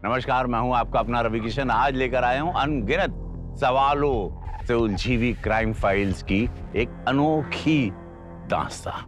नमस्कार, मैं हूं आपका अपना रवि किशन। आज लेकर आया हूं अनगिनत सवालों से उलझी हुई क्राइम फाइल्स की एक अनोखी दास्तां।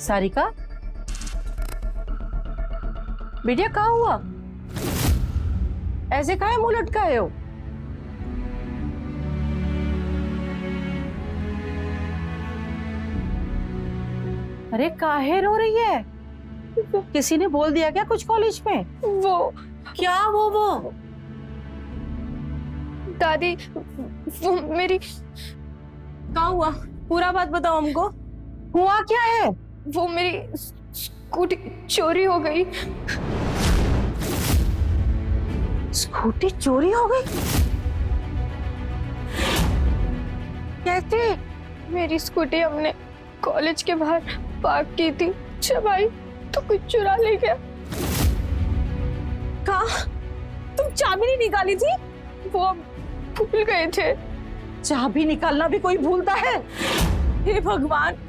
सारिका, बेटिया कहाँ हुआ? ऐसे काहे मुंह लटकाए हो? अरे काहे रो रही है? किसी ने बोल दिया क्या कुछ कॉलेज में? वो क्या वो? दादी, वो मेरी कहाँ हुआ? पूरा बात बताओ हमको। हुआ क्या है? वो मेरी स्कूटी चोरी हो गई। स्कूटी चोरी हो गई? कैसे? मेरी स्कूटी हमने कॉलेज के बाहर पार्क की थी। जब आई तो कुछ चुरा ले गया। कहाँ? तुम चाबी नहीं निकाली थी? वो भूल गए थे। चाबी निकालना भी कोई भूलता है? हे भगवान,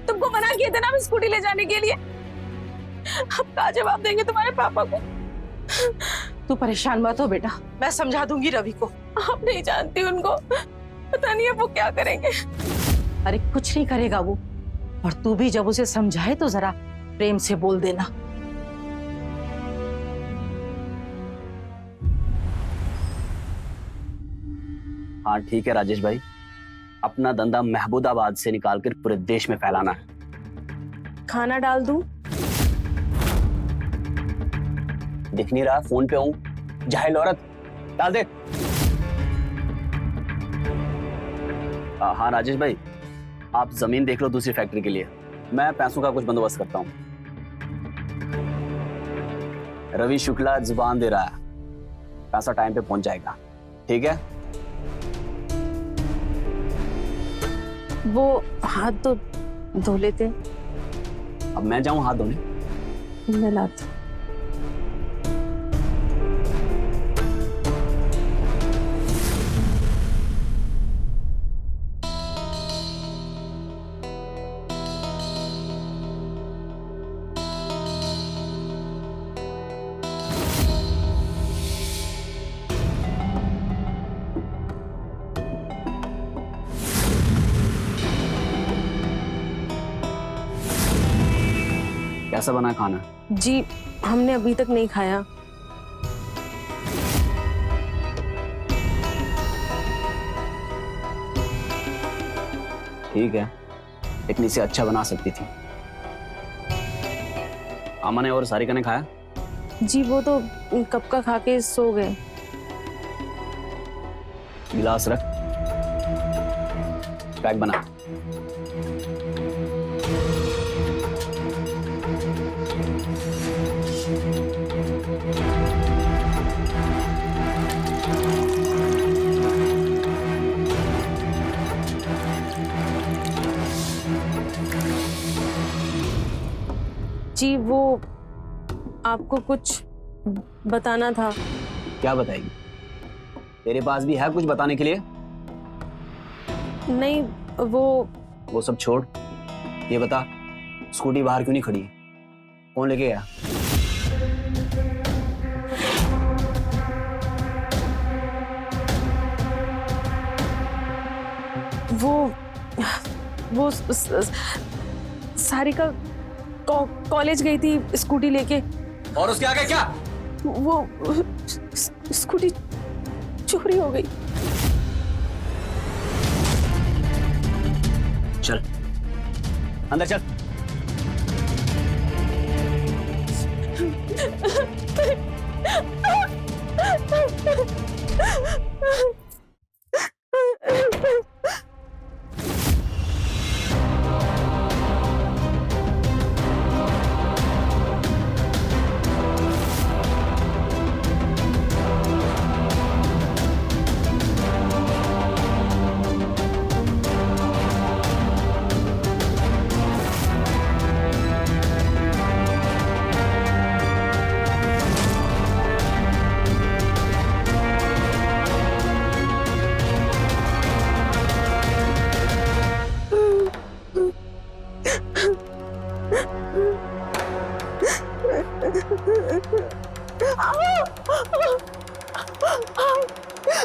तुमको मना किया था ना स्कूटी ले जाने के लिए। अब क्या जवाब देंगे तुम्हारे पापा को? तू परेशान मत हो बेटा, मैं समझा दूंगी रवि को। आप नहीं जानती उनको, पता नहीं है वो क्या करेंगे। अरे कुछ नहीं करेगा वो, और तू भी जब उसे समझाए तो जरा प्रेम से बोल देना। हाँ ठीक है राजेश भाई, अपना धंधा महबूदाबाद से निकालकर पूरे देश में फैलाना है। खाना डाल दूं? दिख नहीं रहा, फोन पे हूँ। जाहिल औरत, डाल दे। हाँ राजेश भाई, आप जमीन देख लो दूसरी फैक्ट्री के लिए, मैं पैसों का कुछ बंदोबस्त करता हूँ। रवि शुक्ला जुबान दे रहा है, पैसा टाइम पे पहुंच जाएगा, ठीक है? वो हाथ तो धो लेते। अब मैं जाऊं हाथ धोने? मैं लाती। कैसा बना खाना? जी हमने अभी तक नहीं खाया। ठीक है, इतनी से अच्छा बना सकती थी। अमन ने और सारिका ने खाया? जी वो तो कब का खा के सो गए। गिलास रख, पैक बना। जी वो आपको कुछ बताना था। क्या बताएगी? तेरे पास भी है कुछ बताने के लिए? नहीं वो सब छोड़, ये बता स्कूटी बाहर क्यों नहीं खड़ी? कौन लेके गया? वो सारिका कॉलेज गई थी स्कूटी लेके। और उसके आगे क्या? वो स्कूटी चोरी हो गई। चल अंदर चल।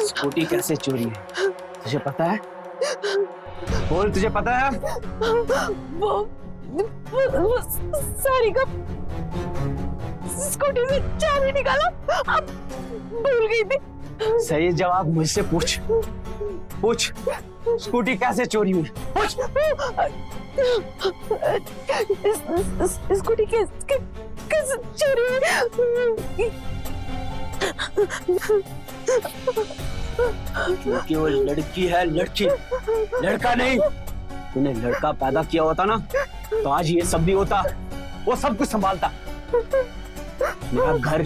स्कूटी कैसे चोरी है तुझे पता है? बोल, तुझे पता है? वो सारी का स्कूटी से चाबी निकाला, अब भूल गई थी। सही जवाब मुझसे पूछ। पूछ, स्कूटी कैसे चोरी हुई? पूछ। स्कूटी कैसे चोरी हुई? क्योंकि वो लड़की है, लड़की, लड़का नहीं। तूने लड़का पैदा किया होता ना तो आज ये सब भी होता, वो सब कुछ संभालता। मेरा घर,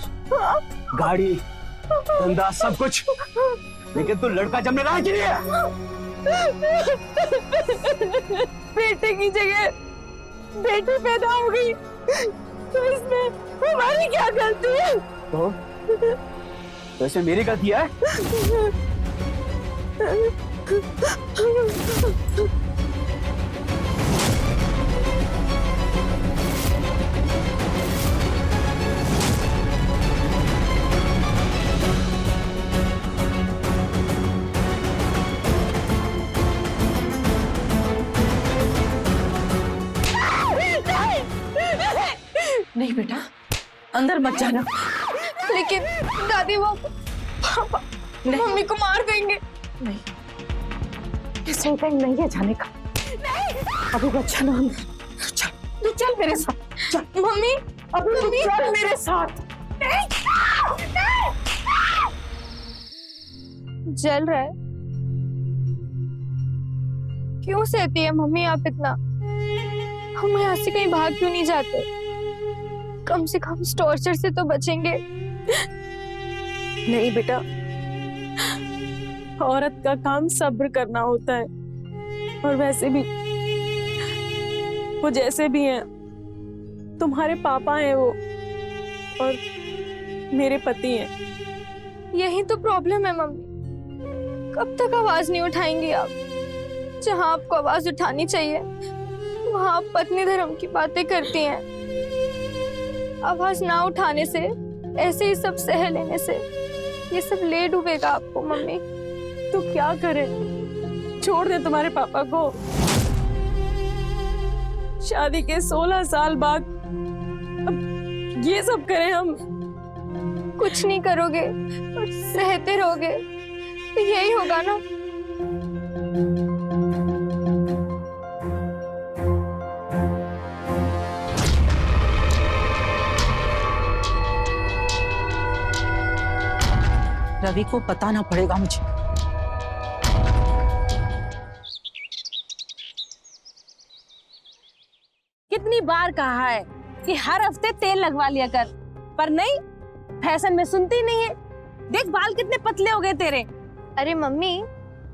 गाड़ी, धंधा, सब कुछ। लेकिन तू लड़का जमने लायक ही नहीं है। बेटे की जगह बेटी पैदा हो गई तो इसमें हमारी क्या गलती है? तो इसमें मेरी गलती है? नहीं बेटा, अंदर मत जाना। लेकिन दादी वो पापा मम्मी को मार देंगे। नहीं, इसमें टाइम नहीं है जाने का। नहीं, अभी बच्चा ना अंदर। तू चल मेरे साथ। चल मम्मी, अभी तू चल मेरे साथ। जल रहा है। क्यों सहती है मम्मी आप इतना? हम यहाँ से कहीं भाग क्यों नहीं जाते? कम से कम इस टॉर्चर से तो बचेंगे। नहीं बेटा, औरत का काम सब्र करना होता है। और वैसे भी वो जैसे भी हैं, तुम्हारे पापा हैं वो, और मेरे पति हैं। यही तो प्रॉब्लम है मम्मी। कब तक आवाज नहीं उठाएंगी आप? जहाँ आपको आवाज उठानी चाहिए वहाँ आप पत्नी धर्म की बातें करती हैं। आवाज ना उठाने से, ऐसे ही सब सह लेने से ये सब ले डूबेगा आपको मम्मी। तो क्या करे? छोड़ दे तुम्हारे पापा को। शादी के 16 साल बाद अब ये सब करें हम? कुछ नहीं करोगे और सहते रहोगे तो यही होगा ना। रवि को बताना पड़ेगा मुझे। कितनी बार कहा है कि हर हफ्ते तेल लगवा लिया कर, पर नहीं, फैशन में सुनती नहीं है। देख बाल कितने पतले हो गए तेरे। अरे मम्मी,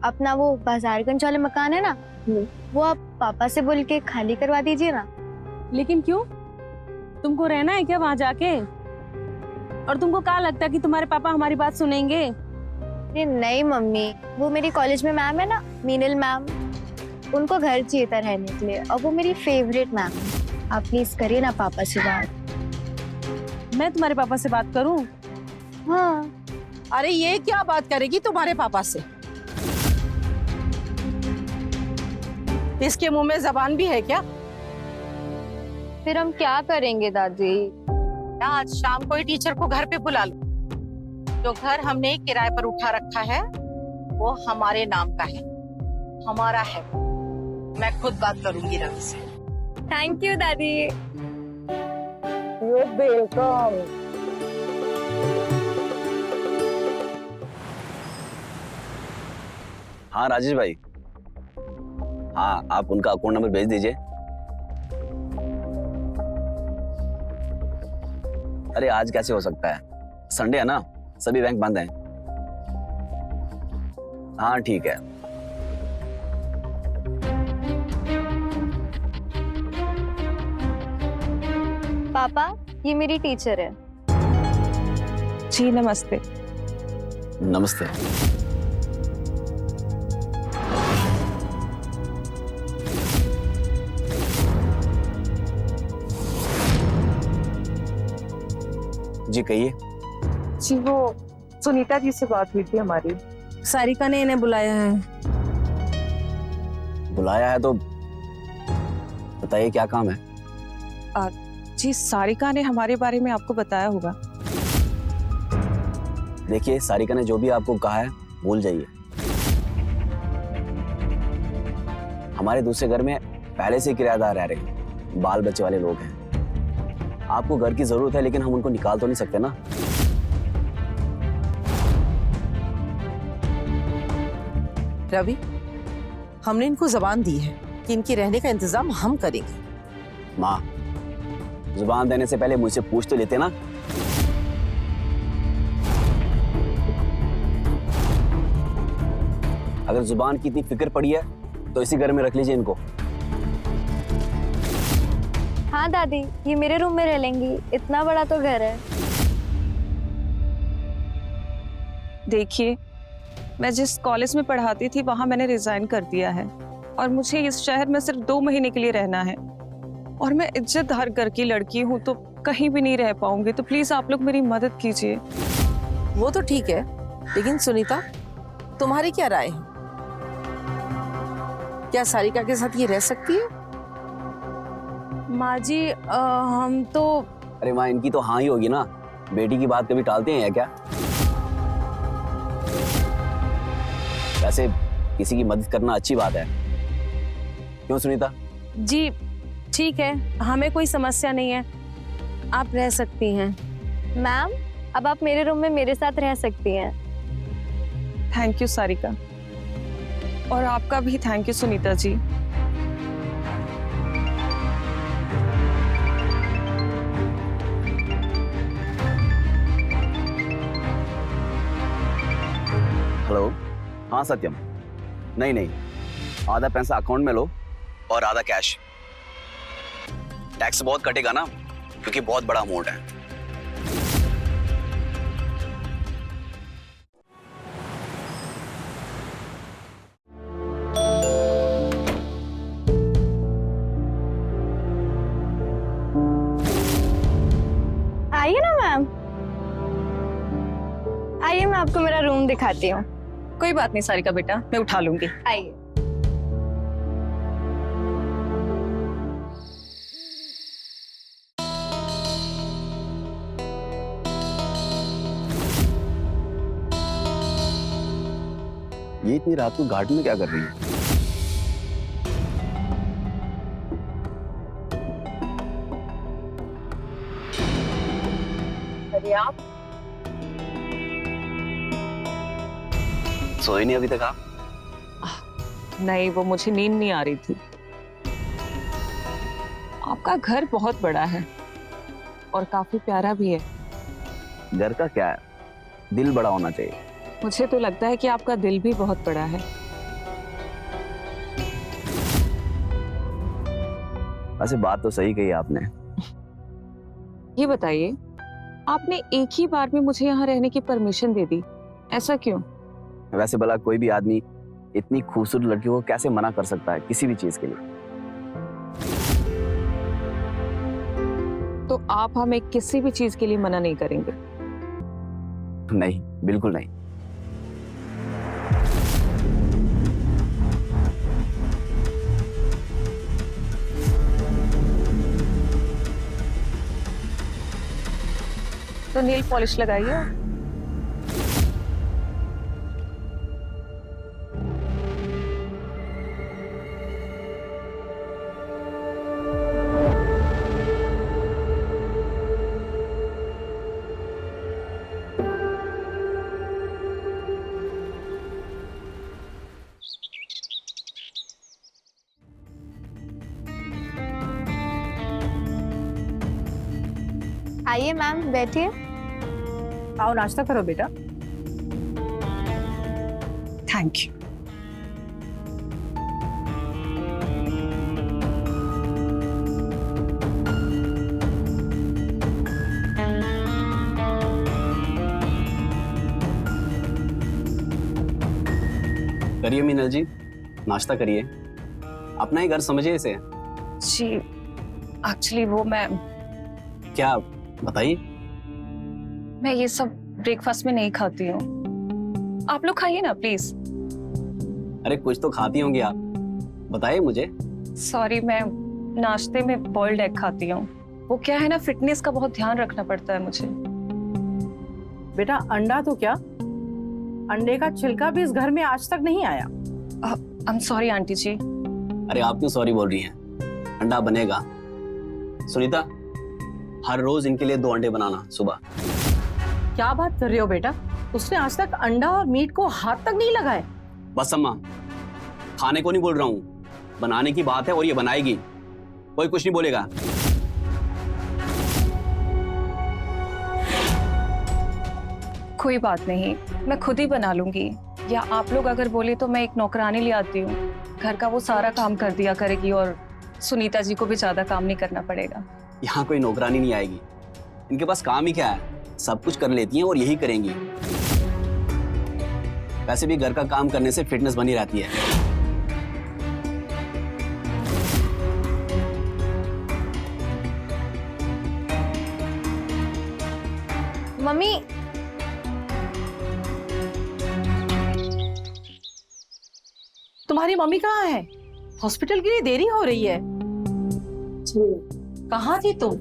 अपना वो बाजारगंज वाले मकान है ना, वो आप पापा से बोल के खाली करवा दीजिए ना। लेकिन क्यों? तुमको रहना है क्या वहां जाके? और तुमको क्या लगता है कि तुम्हारे पापा हमारी बात सुनेंगे? अरे नहीं मम्मी, वो मेरी कॉलेज में मैम है ना, मीनल मैम, उनको घर चाहिए था रहने के लिए, और वो मेरी फेवरेट मैम है। आप प्लीज करिए ना पापा से बात। मैं तुम्हारे पापा से बात करूं? हाँ। अरे ये क्या बात करेगी तुम्हारे पापा से? इसके मुंह में जबान भी है क्या? फिर हम क्या करेंगे दादी? आज शाम को ही टीचर को घर पे बुला लो। जो घर हमने किराए पर उठा रखा है वो हमारे नाम का है, हमारा है। मैं खुद बात करूंगी रवि से। थैंक यू दादी। वेलकम। हाँ राजेश भाई, हाँ आप उनका अकाउंट नंबर भेज दीजिए। अरे आज कैसे हो सकता है, संडे है ना, सभी बैंक बंद हैं। हाँ ठीक है। पापा, ये मेरी टीचर है। जी नमस्ते। नमस्ते। जी कहिए। जी वो सुनीता जी से बात हुई थी हमारी, सारिका ने इन्हें बुलाया है। बुलाया है तो बताइए क्या काम है। जी सारिका ने हमारे बारे में आपको बताया होगा। देखिए सारिका ने जो भी आपको कहा है भूल जाइए। हमारे दूसरे घर में पहले से किराएदार रह रहे हैं, बाल बच्चे वाले लोग हैं। आपको घर की जरूरत है लेकिन हम उनको निकाल तो नहीं सकते ना। रवि, हमने इनको जबान दी है कि इनके रहने का इंतजाम हम करेंगे। माँ, जुबान देने से पहले मुझसे पूछ तो लेते ना। अगर जुबान की इतनी फिक्र पड़ी है तो इसी घर में रख लीजिए इनको। हाँ दादी, ये मेरे रूम में रह लेंगी, इतना बड़ा तो घर है। देखिए, मैं जिस कॉलेज में पढ़ाती थी वहां मैंने रिजाइन कर दिया है और मुझे इस शहर में सिर्फ 2 महीने के लिए रहना है और मैं इज्जतदार घर की लड़की हूँ तो कहीं भी नहीं रह पाऊंगी, तो प्लीज आप लोग मेरी मदद कीजिए। वो तो ठीक है, लेकिन सुनीता तुम्हारी क्या राय है? क्या सारिका के साथ ये रह सकती है? माँ जी हम तो अरे माँ, इनकी तो हाँ ही होगी ना, बेटी की बात कभी टालते हैं या क्या? वैसे किसी की मदद करना अच्छी बात है, क्यों सुनीता? जी ठीक है, हमें कोई समस्या नहीं है, आप रह सकती हैं। मैम, अब आप मेरे रूम में मेरे साथ रह सकती हैं। थैंक यू सारिका, और आपका भी thank you Sunita ji. Hello, हाँ सत्यम। नहीं नहीं, आधा पैसा अकाउंट में लो और आधा कैश। टैक्स बहुत कटेगा ना, क्योंकि बहुत बड़ा अमाउंट है। आइए ना मैम, आइए मैं आपको मेरा रूम दिखाती हूँ। कोई बात नहीं सारिका बेटा, मैं उठा लूंगी। आइए। ये इतनी रात को गार्डन में क्या कर रही है? अरे आप सोई नहीं अभी तक आप? नहीं, वो मुझे नींद नहीं आ रही थी। आपका घर बहुत बड़ा है और काफी प्यारा भी है। घर का क्या है, दिल बड़ा होना चाहिए। मुझे तो लगता है कि आपका दिल भी बहुत बड़ा है। वैसे बात तो सही कही आपने। ये बताइए, आपने एक ही बार में मुझे यहाँ रहने की परमिशन दे दी, ऐसा क्यों? वैसे भला कोई भी आदमी इतनी खूबसूरत लड़की को कैसे मना कर सकता है किसी भी चीज के लिए? तो आप हमें किसी भी चीज के लिए मना नहीं करेंगे? नहीं, बिल्कुल नहीं। तो नील पॉलिश लगाइए। आइए मैम, बैठिए। आओ नाश्ता करो बेटा। Thank you. करिए मीनल जी, नाश्ता करिए। अपना ही घर समझिए इसे। जी एक्चुअली वो मैं क्या, बताइए। मैं ये सब ब्रेकफास्ट में नहीं खाती हूँ। आप लोग खाइए ना प्लीज। अरे कुछ तो खाती होंगी आप, बताइए मुझे। सॉरी, मैं नाश्ते में बॉइल्ड एग खाती हूँ। वो क्या है ना, फिटनेस का बहुत ध्यान रखना पड़ता है मुझे। बेटा अंडा तो क्या, अंडे का छिलका भी इस घर में आज तक नहीं आया। आई एम सॉरी आंटी जी। अरे आप क्यों सॉरी बोल रही हैं? अंडा बनेगा। सुनीता, हर रोज इनके लिए 2 अंडे बनाना सुबह। क्या बात कर रहे हो बेटा, उसने आज तक अंडा और मीट को हाथ तक नहीं लगाए। बस अम्मा, खाने को नहीं बोल रहा हूँ, बनाने की बात है और ये बनाएगी, कोई कुछ नहीं बोलेगा। कोई बात नहीं, मैं खुद ही बना लूंगी। या आप लोग अगर बोले तो मैं एक नौकरानी ले आती हूँ, घर का वो सारा काम कर दिया करेगी और सुनीता जी को भी ज्यादा काम नहीं करना पड़ेगा। यहाँ कोई नौकरानी नहीं आएगी, इनके पास काम ही क्या है, सब कुछ कर लेती हैं और यही करेंगी। वैसे भी घर का काम करने से फिटनेस बनी रहती है। मम्मी, तुम्हारी मम्मी कहाँ है? हॉस्पिटल के लिए देरी हो रही है। कहाँ थी तुम?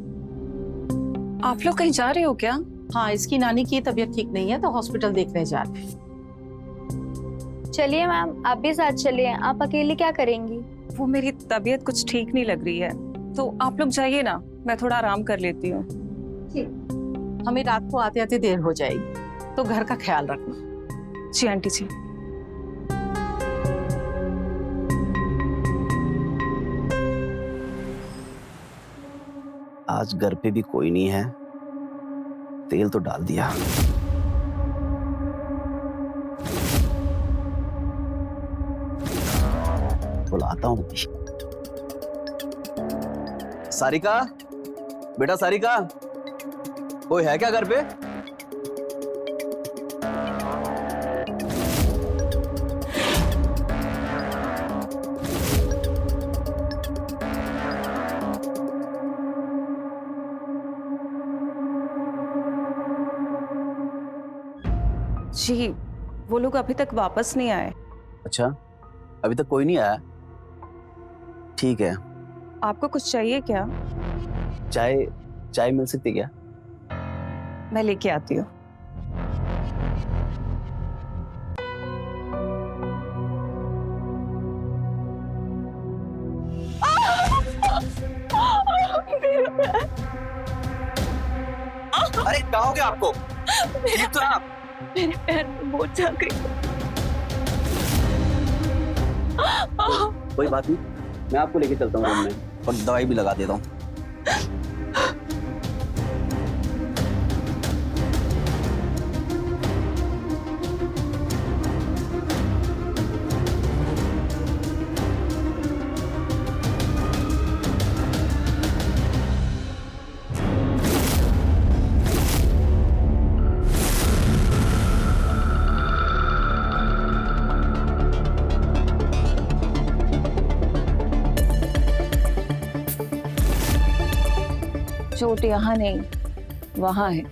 आप लोग कहीं जा रहे हो क्या? हाँ, इसकी नानी की तबीयत ठीक नहीं है तो हॉस्पिटल देखने जा रहे हैं। चलिए मैम, आप भी साथ चलिए। आप अकेले क्या करेंगी? वो मेरी तबीयत कुछ ठीक नहीं लग रही है, तो आप लोग जाइए ना, मैं थोड़ा आराम कर लेती हूँ। हमें रात को आते आते देर हो जाएगी, तो घर का ख्याल रखना। जी आंटी जी। आज घर पे भी कोई नहीं है, तेल तो डाल दिया। बुलाता हूँ। सारिका, बेटा सारिका, कोई है क्या घर पे? जी वो लोग अभी तक वापस नहीं आए। अच्छा, अभी तक कोई नहीं आया? ठीक है। आपको कुछ चाहिए क्या? चाय, चाय मिल सकती क्या? मैं लेके आती हूँ। अरे क्या हो गया आपको? ठीक तो है आप? मेरे पैर में मोच आ गई। कोई बात नहीं, मैं आपको लेके चलता हूँ रूम में और दवाई भी लगा देता हूँ। चोट यहाँ नहीं, वहां है।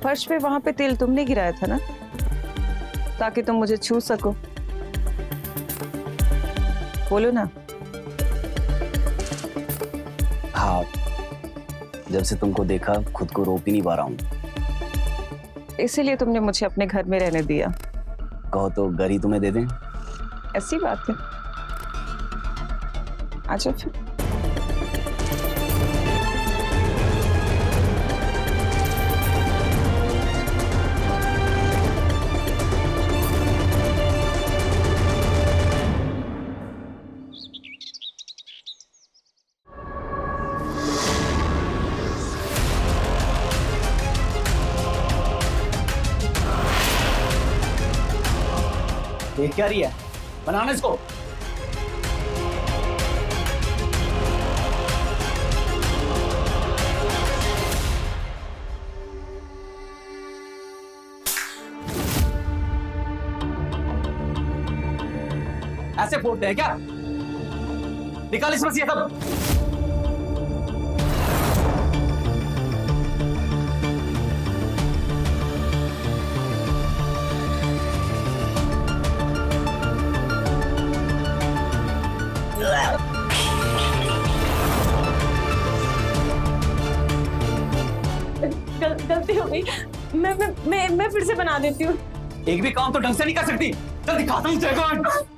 फर्श पे वहां पे तेल तुमने गिराया था ना, ताकि तुम मुझे छू सको। बोलो ना। हाँ, जब से तुमको देखा खुद को रोक ही नहीं पा रहा हूँ। इसीलिए तुमने मुझे अपने घर में रहने दिया। कहो तो घर ही तुम्हें दे दें। ऐसी बात है, आजा फिर। देख क्या रही है? बनाना इसको। ऐसे फोड़ते हैं क्या? निकाल इसमें से ये सब। गलती हो गई। मैं फिर से बना देती हूँ। एक भी काम तो ढंग से नहीं कर सकती। चल दिखाता हूँ तेरे को।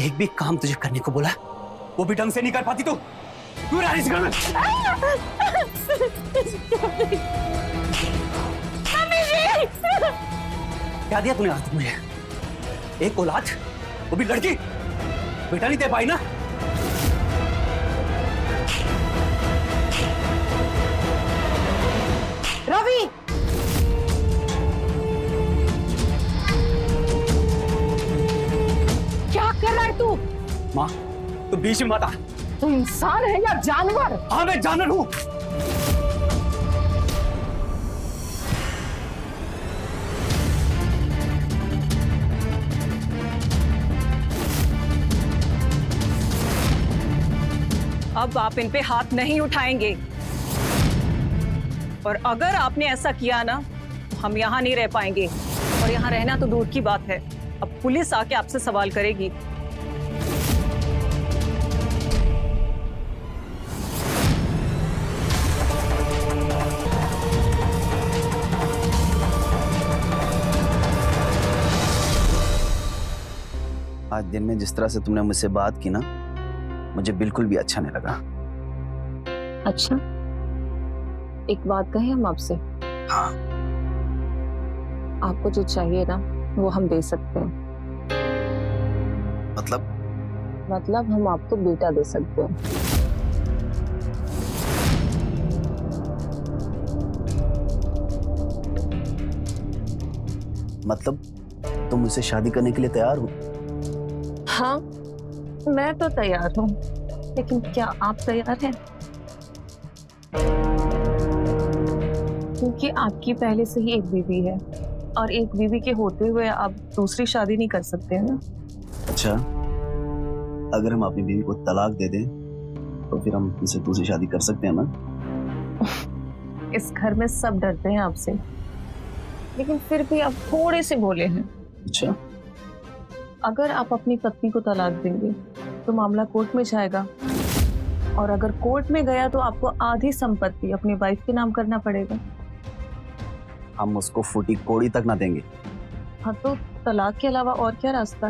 एक भी काम तुझे करने को बोला, वो भी ढंग से नहीं कर पाती तू। क्यों रहा इस घर में? क्या दिया तूने आज मुझे? एक औलाद, वो भी लड़की, बेटा नहीं दे पाई ना? रवि, क्या कर रहा है तू? माँ, तू बीच में मत आ। तू इंसान है या जानवर? हाँ, मैं जानवर हूँ। अब आप इन पे हाथ नहीं उठाएंगे, और अगर आपने ऐसा किया ना तो हम यहाँ नहीं रह पाएंगे, और यहाँ रहना तो दूर की बात है, अब पुलिस आके आपसे सवाल करेगी। आज दिन में जिस तरह से तुमने मुझसे बात की ना, मुझे बिल्कुल भी अच्छा नहीं लगा। अच्छा, एक बात कहें हम आपसे? हाँ। आपको जो चाहिए ना वो हम दे सकते हैं। मतलब हम आपको बेटा दे सकते हैं। मतलब तुम मुझसे शादी करने के लिए तैयार हो? हाँ, मैं तो तैयार हूँ, लेकिन क्या आप तैयार हैं? क्योंकि आपकी पहले से ही एक बीवी है, और एक बीवी के होते हुए आप दूसरी शादी नहीं कर सकते हैं ना। अच्छा, अगर हम अपनी बीवी को तलाक दे दें तो फिर हम उनसे दूसरी शादी कर सकते हैं ना? इस घर में सब डरते हैं आपसे, लेकिन फिर भी आप थोड़े से बोले हैं। अच्छा, अगर आप अपनी पत्नी को तलाक देंगे तो मामला कोर्ट में जाएगा, और अगर कोर्ट में गया तो आपको आधी संपत्ति अपनी वाइफ के नाम करना पड़ेगा। हम उसको फूटी कोड़ी तक ना देंगे। हाँ, तो तलाक के अलावा और क्या रास्ता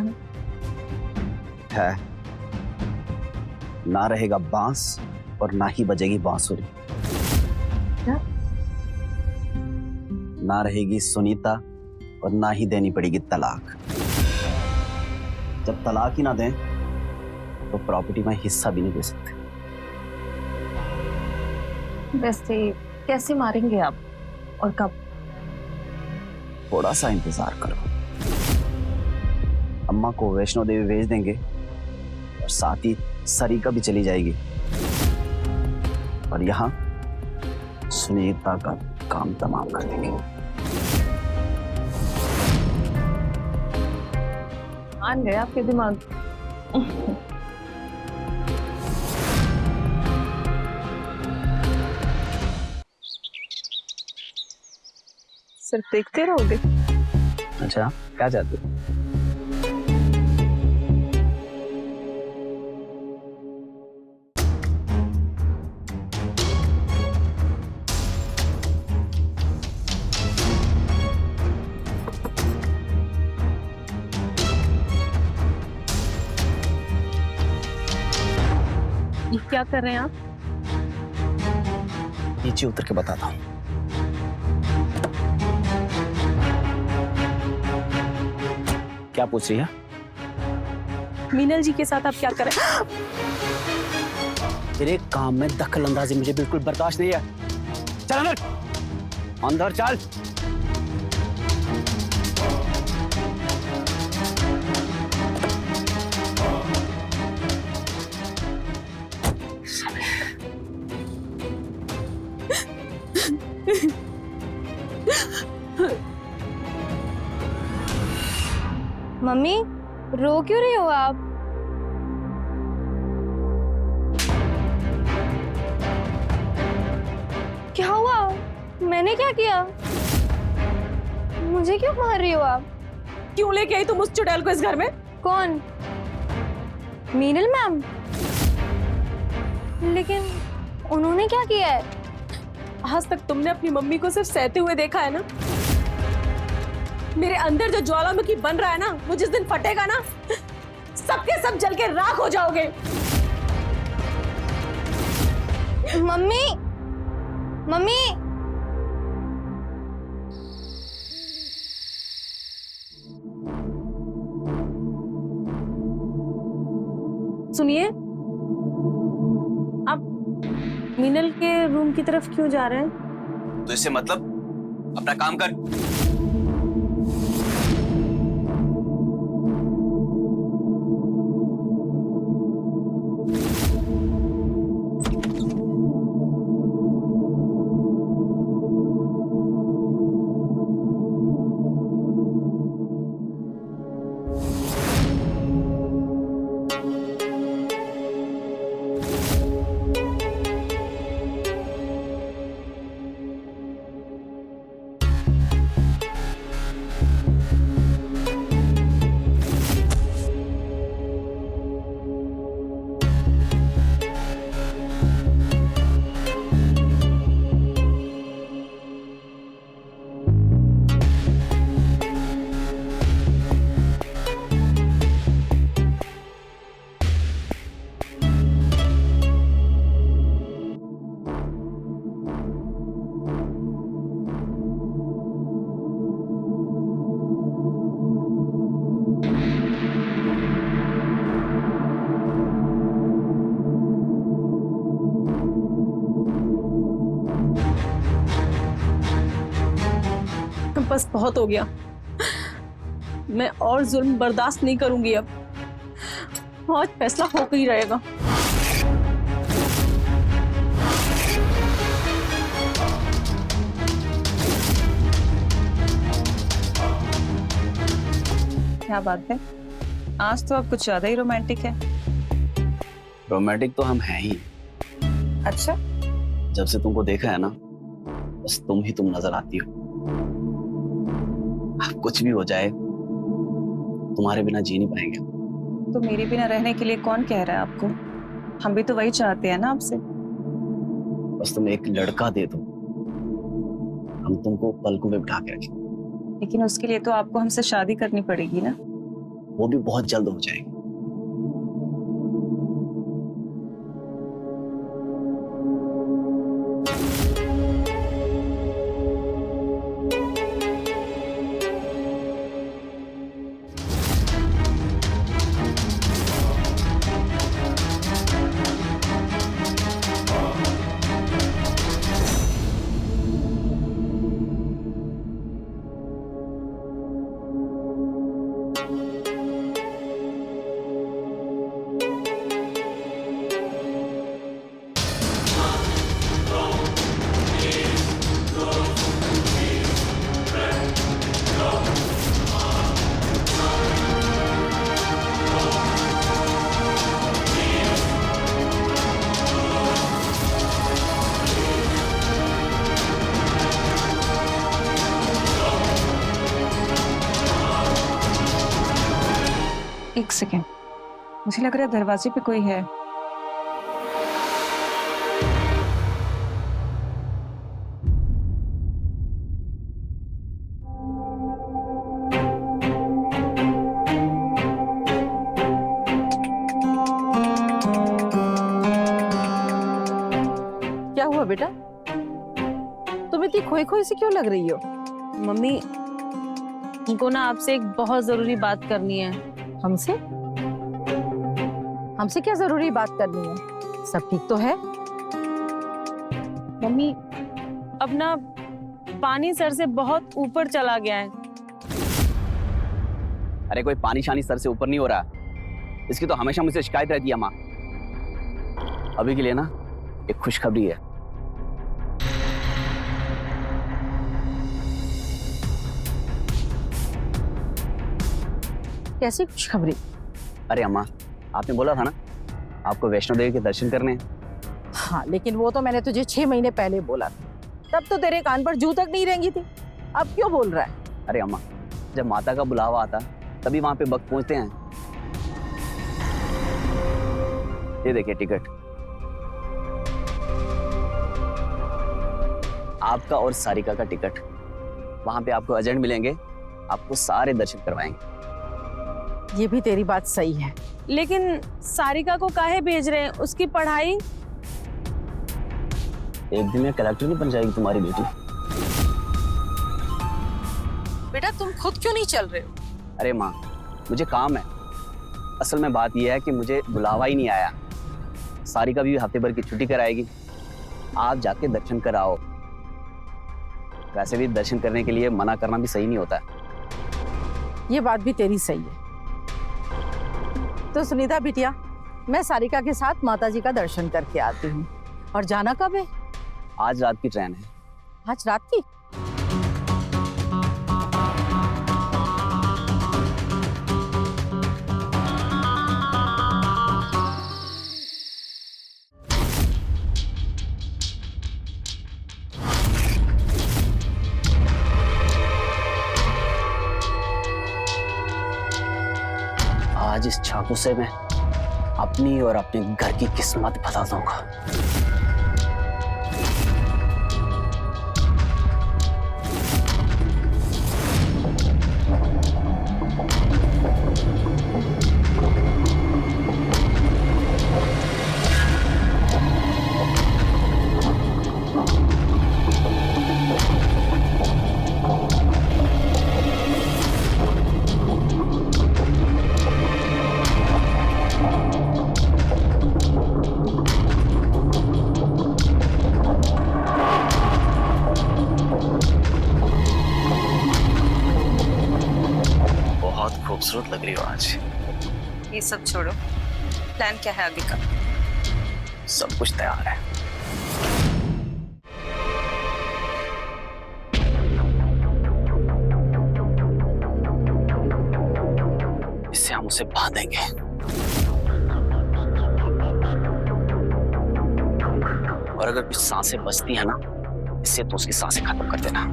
है? ना रहेगा बांस और ना ही बजेगी बांसुरी। क्या? ना रहेगी सुनीता और ना ही देनी पड़ेगी तलाक। जब तलाक ही ना दें तो प्रॉपर्टी में हिस्सा भी नहीं दे सकते। वैसे कैसे मारेंगे आप, और कब? थोड़ा सा इंतजार करो। अम्मा को वैष्णो देवी भेज देंगे, और साथ ही सरिका भी चली जाएगी, और यहाँ सुनीता का काम तमाम कर देंगे। मान गए आपके दिमाग। सिर्फ देखते रहोगे? अच्छा, क्या चाहते हो? ये क्या कर रहे हैं आप? नीचे उतर के बताता हूँ। क्या पूछ रही है? मीनल जी के साथ आप क्या कर रहे हैं? तेरे काम में दखल अंदाजी मुझे बिल्कुल बर्दाश्त नहीं है। चल अंदर, अंदर चल। मम्मी रो क्यों रही हो आप? क्या हुआ? मैंने क्या किया? मुझे क्यों मार रही हो आप? क्यों लेके आई तुम उस चुड़ैल को इस घर में? कौन? मीनल मैम? लेकिन उन्होंने क्या किया है? आज तक तुमने अपनी मम्मी को सिर्फ सहते हुए देखा है ना। मेरे अंदर जो ज्वालामुखी बन रहा है ना, वो जिस दिन फटेगा ना, सबके सब जल के राख हो जाओगे। मम्मी, मम्मी, सुनिए, आप मीनल के रूम की तरफ क्यों जा रहे हैं? तो इससे मतलब अपना काम कर। बस बहुत हो गया। मैं और जुल्म बर्दाश्त नहीं करूंगी अब। आज फैसला होकर ही रहेगा। क्या बात है, आज तो आप कुछ ज्यादा ही रोमांटिक है। रोमांटिक तो हम हैं ही। अच्छा, जब से तुमको देखा है ना, बस तुम ही तुम नजर आती हो। अब कुछ भी हो जाए, तुम्हारे बिना जी नहीं पाएंगे। तो मेरे बिना रहने के लिए कौन कह रहा है आपको? हम भी तो वही चाहते हैं ना आपसे। बस तुम एक लड़का दे दो, हम तुमको पलकों में बिठा के रखें। लेकिन उसके लिए तो आपको हमसे शादी करनी पड़ेगी ना। वो भी बहुत जल्द हो जाएगी। एक सेकेंड, मुझे लग रहा है दरवाजे पे कोई है। बेटा, तुम इतनी खोई खोई सी क्यों लग रही हो? मम्मी, उनको ना आपसे एक बहुत जरूरी बात करनी है। हमसे? हमसे क्या जरूरी बात करनी है? सब ठीक तो है? मम्मी, अब ना पानी सर से बहुत ऊपर चला गया है। अरे कोई पानी शानी सर से ऊपर नहीं हो रहा, इसकी तो हमेशा मुझसे शिकायत रहती है माँ। अभी के लिए ना एक खुशखबरी है। कैसी खुशखबरी? अरे अम्मा, आपने बोला था ना आपको वैष्णो देवी के दर्शन करने हैं। हाँ, लेकिन वो तो मैंने तुझे 6 महीने पहले बोला था, तब तो तेरे कान पर जू तक नहीं रेंगी थी। अब क्यों बोल रहा है? अरे अम्मा, जब माता का बुलावा आता तभी वहां पे वक्त पहुंचते हैं। ये देखिए टिकट, आपका और सारिका का टिकट। वहां पे आपको एजेंट मिलेंगे, आपको सारे दर्शन करवाएंगे। ये भी तेरी बात सही है। लेकिन सारिका को काहे भेज रहे हैं? उसकी पढ़ाई? एक दिन में कलेक्टर नहीं बन जाएगी तुम्हारी बेटी। बेटा तुम खुद क्यों नहीं चल रहे हो? अरे माँ, मुझे काम है। असल में बात यह है कि मुझे बुलावा ही नहीं आया। सारिका भी हफ्ते भर की छुट्टी कराएगी, आप जाके दर्शन कराओ। वैसे भी दर्शन करने के लिए मना करना भी सही नहीं होता है। ये बात भी तेरी सही है। तो सुनीता बिटिया, मैं सारिका के साथ माताजी का दर्शन करके आती हूँ। और जाना कब है? आज रात की ट्रेन है। आज रात की? आज इस चाकू से मैं अपनी और अपने घर की किस्मत बता दूंगा। खूबसूरत लग रही हो आज। ये सब छोड़ो, प्लान क्या है आगे का? सब कुछ तैयार है। इससे हम उसे बांधेंगे। और अगर कुछ सांसें बचती है ना, इससे तो उसकी सांसें खत्म कर देना।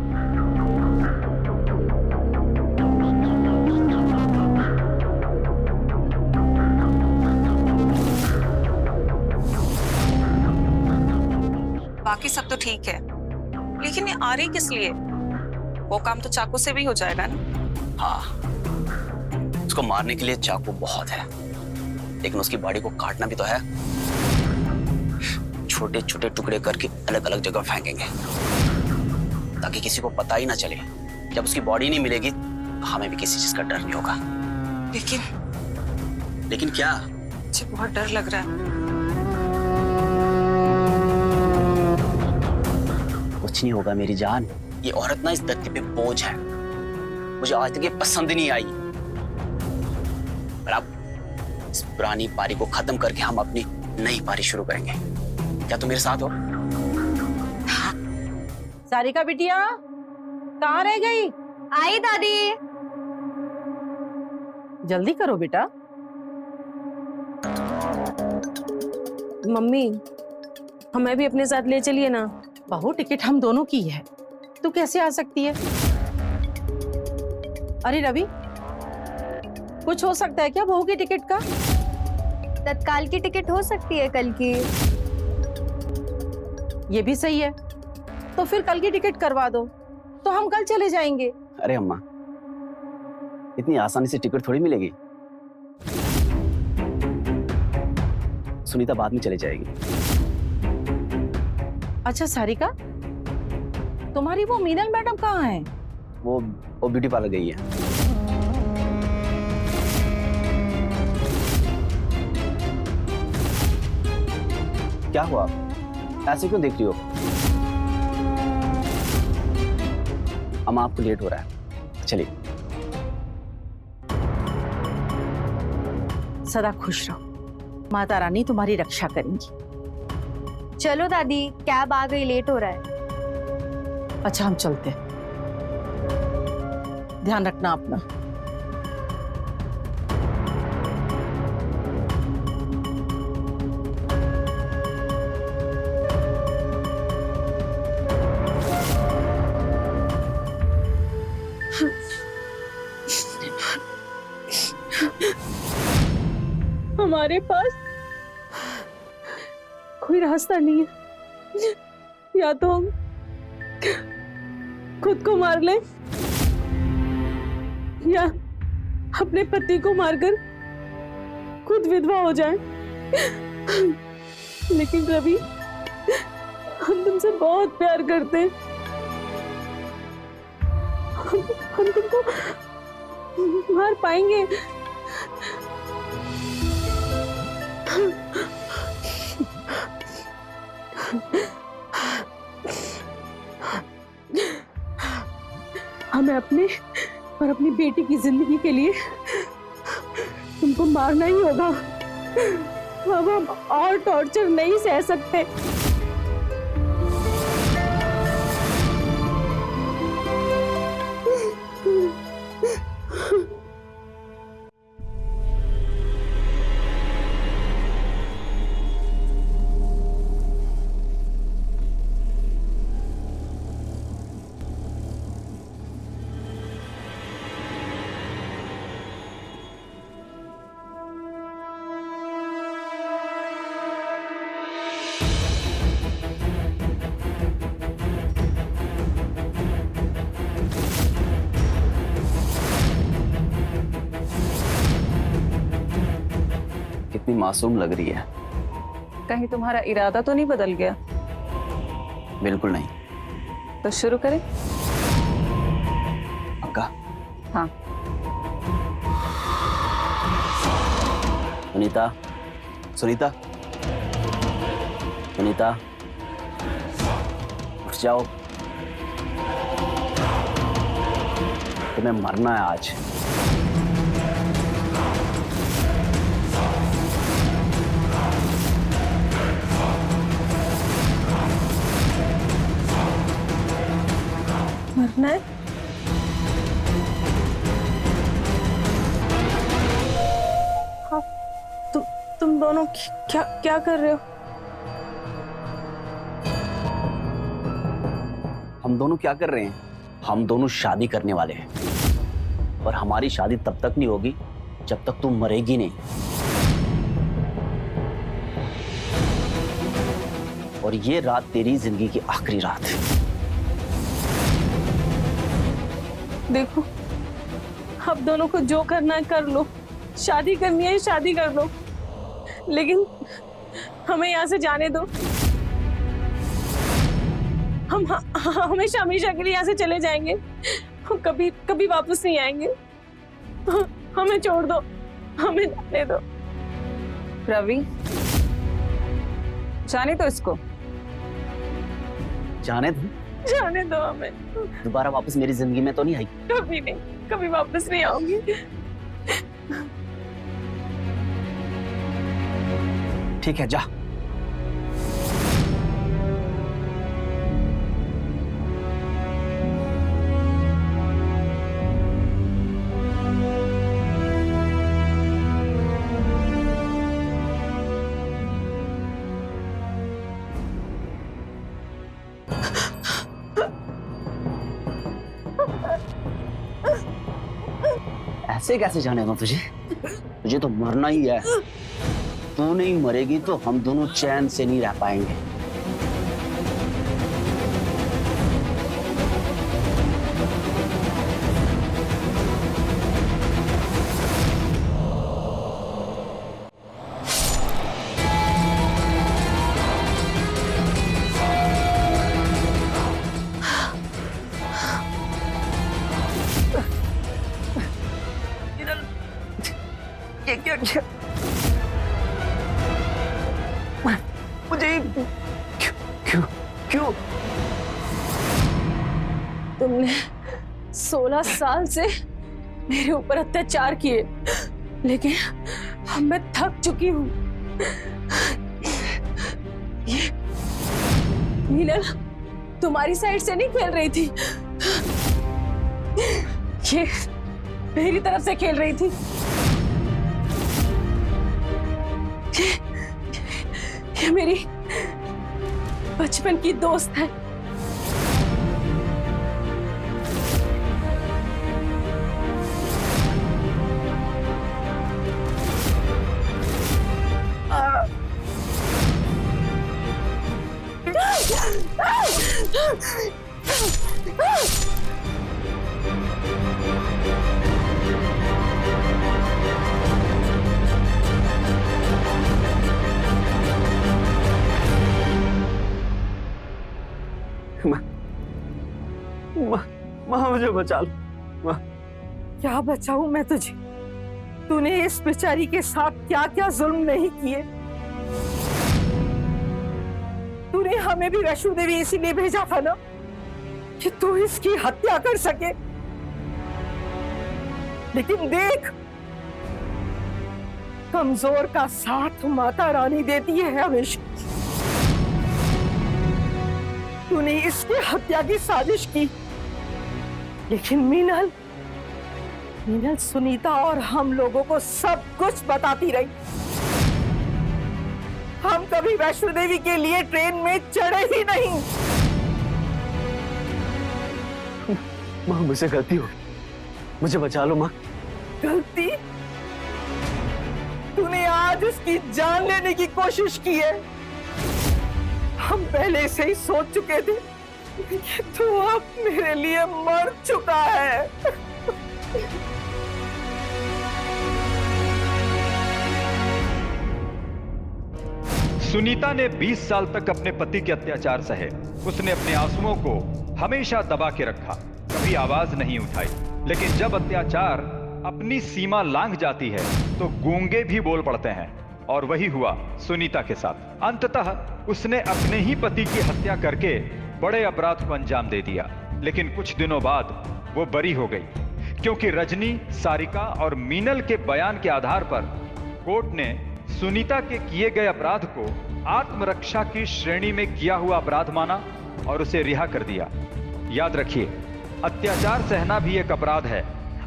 बाकी सब तो ठीक है, लेकिन ये आ रही किस लिए? वो काम तो चाकू से भी हो जाएगा ना? हाँ, उसको मारने के लिए चाकू बहुत है, लेकिन उसकी बॉडी को काटना भी तो है। छोटे छोटे टुकड़े करके अलग अलग जगह फेंकेंगे, ताकि किसी को पता ही ना चले। जब उसकी बॉडी नहीं मिलेगी तो हमें भी किसी चीज का डर नहीं होगा। लेकिन क्या? मुझे बहुत डर लग रहा है। कुछ नहीं होगा मेरी जान। ये औरत ना इस धरती पे बोझ है, मुझे आज तक ये पसंद नहीं आई। पर अब इस पुरानी पारी को खत्म करके हम अपनी नई पारी शुरू करेंगे। क्या तुम मेरे साथ हो? सारिका बिटिया, कहाँ रह गई? आई दादी। जल्दी करो बेटा। मम्मी, हमें भी अपने साथ ले चलिए ना। बहू, टिकट हम दोनों की है, तू कैसे आ सकती है? अरे रवि, कुछ हो सकता है क्या बहू की टिकट का? तत्काल की टिकट हो सकती है कल की। ये भी सही है, तो फिर कल की टिकट करवा दो, तो हम कल चले जाएंगे। अरे अम्मा, इतनी आसानी से टिकट थोड़ी मिलेगी। सुनीता बाद में चली जाएगी। अच्छा सारिका, तुम्हारी वो मीनल मैडम कहाँ है? वो ब्यूटी पार्लर गई है। क्या हुआ, ऐसे क्यों देख रही हो? अम्मा आपको लेट हो रहा है, चलिए। सदा खुश रहो, माता रानी तुम्हारी रक्षा करेंगी। चलो दादी, कैब आ गई, लेट हो रहा है। अच्छा हम चलते हैं, ध्यान रखना अपना। हमारे पास कोई रास्ता नहीं है, या तो हम खुद को मार लें या अपने पति को मारकर खुद विधवा हो जाएं। लेकिन रवि, हम तुमसे बहुत प्यार करते हैं। हम तुमको मार पाएंगे। हमें अपने और अपनी बेटी की जिंदगी के लिए तुमको मारना ही होगा। अब हम और टॉर्चर नहीं सह सकते। कितनी मासूम लग रही है। कहीं तुम्हारा इरादा तो नहीं बदल गया? बिल्कुल नहीं। तो शुरू करें? अक्का। हाँ। सुनीता, सुनीता, सुनीता, उठ जाओ, तुम्हें मरना है आज। मरना है? हाँ, तुम दोनों क्या क्या कर रहे हो? हम दोनों क्या कर रहे हैं? हम दोनों शादी करने वाले हैं, और हमारी शादी तब तक नहीं होगी जब तक तुम मरेगी नहीं। और ये रात तेरी जिंदगी की आखिरी रात है। देखो, आप दोनों को जो करना है कर लो, शादी करनी है शादी कर लो, लेकिन हमें यहाँ से जाने दो। हम हमेशा हमेशा के लिए यहाँ से चले जाएंगे, हम कभी कभी वापस नहीं आएंगे। हमें छोड़ दो, हमें जाने दो। रवि, जाने दो इसको। जाने दो? जाने दो हमें। दोबारा वापस मेरी जिंदगी में तो नहीं आई? कभी नहीं, कभी वापस नहीं आऊंगी। ठीक है, जा। ऐसे कैसे जाने दूं तुझे? तुझे तो मरना ही है। तू नहीं मरेगी तो हम दोनों चैन से नहीं रह पाएंगे। 16 साल से मेरे ऊपर अत्याचार किए, लेकिन अब मैं थक चुकी हूँ। ये मीनल तुम्हारी साइड से नहीं खेल रही थी, ये मेरी तरफ से खेल रही थी। ये मेरी बचपन की दोस्त है। माँ मुझे बचा लो माँ। क्या बचाऊं मैं तुझे? तूने इस बेचारी के साथ क्या क्या जुल्म नहीं किए। तूने हमें भी वैष्णो देवी इसीलिए भेजा था ना कि तू इसकी हत्या कर सके, लेकिन देख कमजोर का साथ माता रानी देती है हमेशा। तूने इसकी हत्या की साजिश की, लेकिन मीनल सुनीता और हम लोगों को सब कुछ बताती रही। हम कभी वैष्णो देवी के लिए ट्रेन में चढ़े ही नहीं। माँ मुझसे गलती हो, मुझे बचा लो माँ। गलती? तूने आज उसकी जान लेने की कोशिश की है। हम पहले से ही सोच चुके थे कि तू अब मेरे लिए मर चुका है। सुनीता ने 20 साल तक अपने पति के अत्याचार सहे। उसने अपने आंसुओं को हमेशा दबा के रखा, कभी आवाज नहीं उठाई। लेकिन जब अत्याचार अपनी सीमा लांघ जाती है तो गूंगे भी बोल पड़ते हैं, और वही हुआ सुनीता के साथ। अंततः उसने अपने ही पति की हत्या करके बड़े अपराध को अंजाम दे दिया। लेकिन कुछ दिनों बाद वो बरी हो गई, क्योंकि रजनी, सारिका और मीनल के बयान के आधार पर कोर्ट ने सुनीता के किए गए अपराध को आत्मरक्षा की श्रेणी में किया हुआ अपराध माना और उसे रिहा कर दिया। याद रखिए, अत्याचार सहना भी एक अपराध है।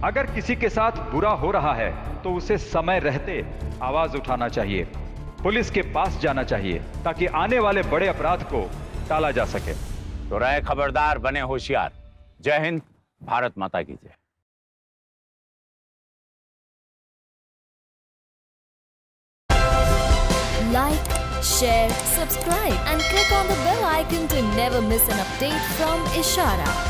अगर किसी के साथ बुरा हो रहा है तो उसे समय रहते आवाज उठाना चाहिए, पुलिस के पास जाना चाहिए, ताकि आने वाले बड़े अपराध को टाला जा सके। तो रहे खबरदार, बने होशियार। जय हिंद, भारत माता की जय। Like, share, subscribe and click on the bell icon to never miss an update from Ishara.